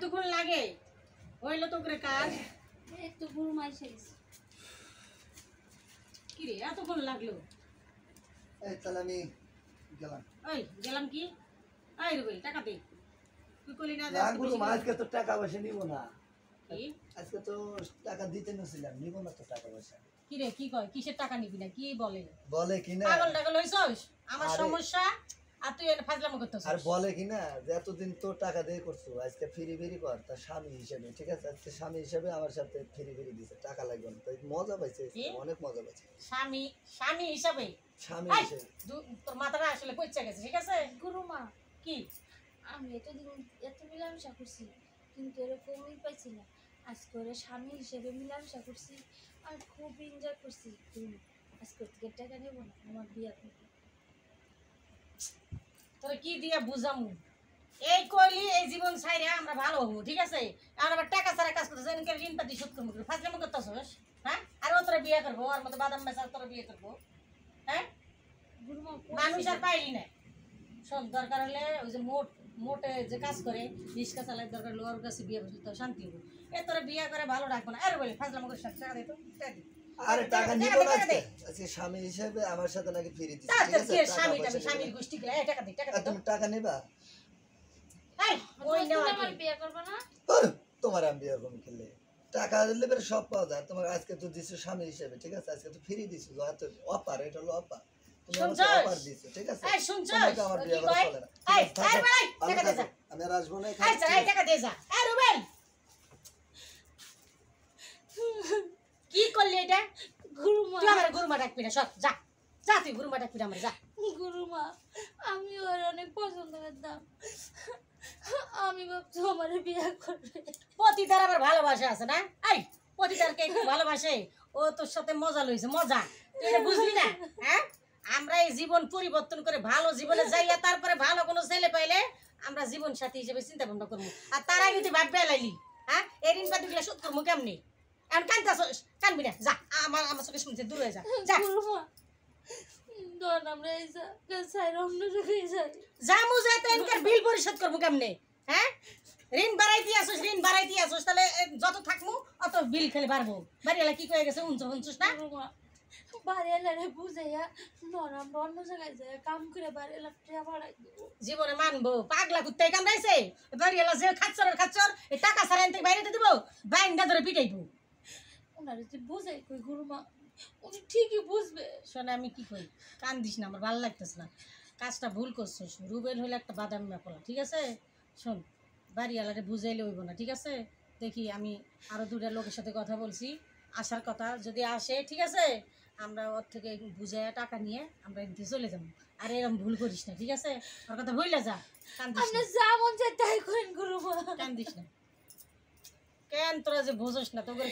এতক্ষণ লাগে হইলো তো করে কাজ একটু গরু মাইছিস কি রে এতক্ষণ লাগলো এই তাহলে আমি গেলাম। ওই গেলাম কি আই রে টাকা দে তুই কলি না না গুরু আজকে তো টাকা পয়সা নিব না। কি আজকে তো টাকা দিতে নছিলাম, নিব না তো টাকা পয়সা। কি রে কি কয় কিসের টাকা নিবি না কি বলে বলে কি না পাগল টাগল হইছস আমার আরে- সমস্যা আর তুই এটা ফাজলামো করতেছিস আর বলে কি না যে এতদিন তো টাকা দিয়ে করছো, আজকে ফিরি ফিরি কর তার স্বামী হিসেবে, ঠিক আছে? আজকে স্বামী হিসেবে আমার সাথে ফিরি ফিরি দিছে, টাকা লাগবে না। তাই মজা পাইছে, কি? অনেক মজা পাইছে স্বামী স্বামী হিসাবে স্বামী এই, হিসেবে। তোর মাথাটা আসলে পয়চা গেছে ঠিক আছে গরু মা কি আমি এতদিন এত মিলামেশা করছি কিন্তু এরকমই পাইছি না আজকে ওরা স্বামী হিসেবে মিলামেশা করছি আর খুব এনজয় করছি তুমি আজকে থেকে টাকা নেবো না আমার বিয়া করবো তোরা কি দিয়া বুঝামু এই কইলি এই জীবন ছাইরে আমরা ভালো হবো ঠিক আছে আর আবার টাকা ছাড়া কাজ করতেছ এনকে ঋণ পাতি শোধ করবো ফাজলামো করতেছস হ্যাঁ আর ও তোরা বিয়ে করবো আর মধ্যে বাদাম বেচা তোরা বিয়ে করবো হ্যাঁ গরু মা মানুষ আর পাইলি না শোন দরকার হলে ওই যে মোটে যে কাজ করে রিক্সা চালায় দরকার লোয়ার কাছে বিয়ে বসলে তো শান্তি হবে এ তোরা বিয়ে করে ভালো রাখবো না আর বলে ফাজলামো করে টাকা দে তো টাকা দে আরে টাকা টাকা নিব দে, না টাকা দে। আজকে। আজকে স্বামী হিসেবে আমার সাথে নাকি ফিরি দিছে, তার ঠিক তো আছে? কি টাকা স্বামী পয়সা টামি স্বামীর নিবে। গোষ্ঠী গেলে টাকা দে টাকা আর দে তুমি টাকা নিবা? এই ওই তুমি নেওয়া আমার কি? বিয়ে করবো না ওর, তোমার আমি বিয়ে করবো খেলে টাকা দিলে বের সব পাওয়া যায়। তোমার আজকে তো দিছো স্বামী হিসেবে, ঠিক আছে? আজকে তো ফিরি দিছো, হয়তো অপার, এটা হলো অপার, তুমি আমাকে শুনছস? অপার দিছো, ঠিক আছে? এই শুনছস? তোমাকে আমার ও বিয়ে কি করা কয়? চলে না। এই, ঠিক আছে, এই ভাই, ভালো টাকা দে থাকো। যা। আমি আর আসবো না এখানে, আচ্ছা ঠিক এই আছে? টাকা দে যা এই রুবেল কি করলি এটা গরু মা তুই আমার গুরুমা ডাকবি না সব যা যা তুই গুরুমা ডাকবি না আমার যা গরু মা আমি ওর অনেক পছন্দ করতাম আমি ভাবছি আমার বিয়ে করবে পতিতার আবার ভালোবাসা আছে না এই পতিতারকে একটু ভালোবাসে ও তোর সাথে মজা লইছে মজা তুই এটা বুঝলি না হ্যাঁ আমরা এই জীবন পরিবর্তন করে ভালো জীবনে যাইয়া তারপরে ভালো কোনো ছেলে পাইলে আমরা জীবন সাথী হিসেবে চিন্তা ভাবনা করবো আর তার আগে তুই ভাববে লাইলি হ্যাঁ এই ঋণ পাতি গুলা শোধ করবো কেমনি এখন কানবি না যা আমার চোখে শুনছে দূর হয়ে যা যা গরু মা ধর আমরা এই সাইড অন্য জায়গায় যাই জামু যাতে এনকার বিল পরিশোধ করবো কেমনে হ্যাঁ ঋণ বাড়াইতে আসোস তাহলে যত থাকমু অত বিল খেলে বাড়বো বাড়িওয়ালা কি কয়ে গেছে উনছুস না গরু মা বাড়িওয়ালারে বুঝাইয়া ধর আমরা অন্য জায়গায় যাই কাম করে বাড়িওয়ালা টাকা বাড়াই দেবো জীবনে মানবো পাগলা কুত্তাই কামড়াইছে বাড়িওয়ালা যে খাচ্চর এই টাকা ছাড়া এনতে বাইরে দিব বাইন্দা ধরে পিটাইবো ওনারে যে বুঝাই কই গরু মা উনি ঠিকই বুঝবে শোনে আমি কি করি কান্দিস না আমার ভালো লাগতেছে না কাজটা ভুল করছিস রুবেল হলে একটা বাদামি মেপলা ঠিক আছে শোন বাড়িওয়ালারে বুঝাইলে হইব না ঠিক আছে দেখি আমি আরো দুটা লোকের সাথে কথা বলছি আসার কথা যদি আসে ঠিক আছে আমরা ওর থেকে বুঝাইয়া টাকা নিয়ে আমরা এদিকে চলে যাবো আর এরকম ভুল করিস না ঠিক আছে ওর কথা ভুলে যা কান্দিস আপনি না যা মন চায় তাই করেন গরু মা কান্দিস না কেন তোরা যে বোঝস না তোকে